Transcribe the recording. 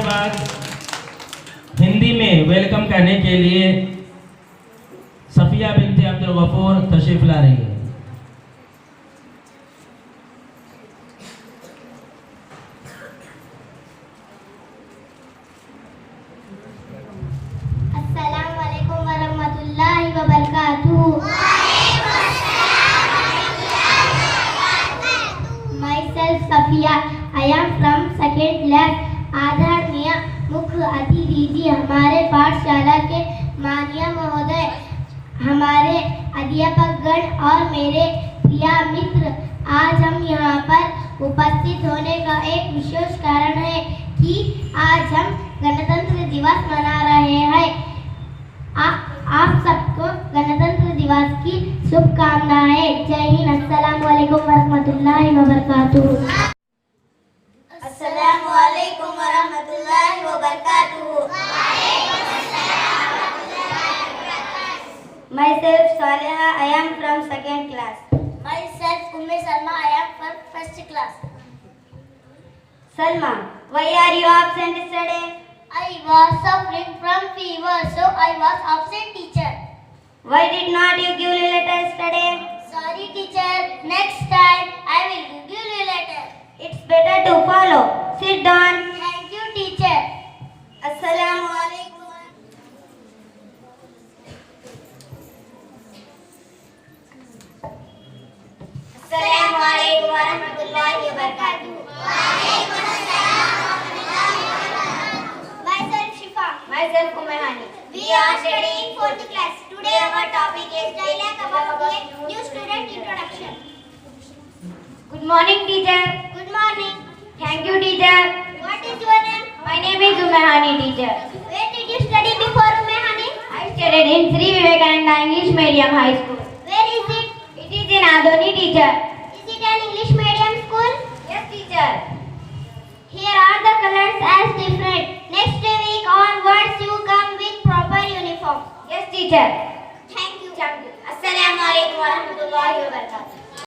बाद हिंदी में वेलकम करने के लिए सफिया बिनते अब्दुल गफूर तशरीफ ला रही है। अस्सलाम वालेकुम वरहमतुल्लाहि वबरकातुहू। Myself Safia, I am from second class. आदरणीय मुख्य अतिथि जी, हमारे पाठशाला के माननीय महोदय, हमारे अध्यापकगण और मेरे प्रिय मित्र, आज हम यहाँ पर उपस्थित होने का एक विशेष कारण है कि आज हम गणतंत्र दिवस मना रहे हैं। आप सबको गणतंत्र दिवस की शुभकामनाएं। जय हिंद। अस्सलाम वालेकुम वरहमतुल्लाहि वबरकातुहू। अस्सलामु अलैकुम वरहमतुल्लाहि वबरकातुहू। Myself Saleha, I am from second class. Myself Umme Salma, I am from first class. Salma, why are you absent yesterday? I was suffering from fever, so I was absent, teacher. Why did not you give leave letter yesterday? Sorry, teacher. Next time I will give you letter. It's better to follow. Sit down. Thank you, teacher. Assalamu alaikum. Assalamu alaikum warahmatullahi wabarakatuh. Myself Shifa. Myself Umehani. We are studying 4th class. Today our topic is dialogue about a new student introduction. Good morning, teacher. Good morning. Thank you, teacher. What is your name? My name is Umehani, teacher. Where did you study before, Umehani? I studied in Sri Vivekananda English Medium High School. Where is it? It is in Adoni, teacher. Is it an English medium school? Yes, teacher. Here are the colors as different. Next week onwards you come with proper uniform. Yes, teacher. Thank you. Assalamu alaikum warahmatullahi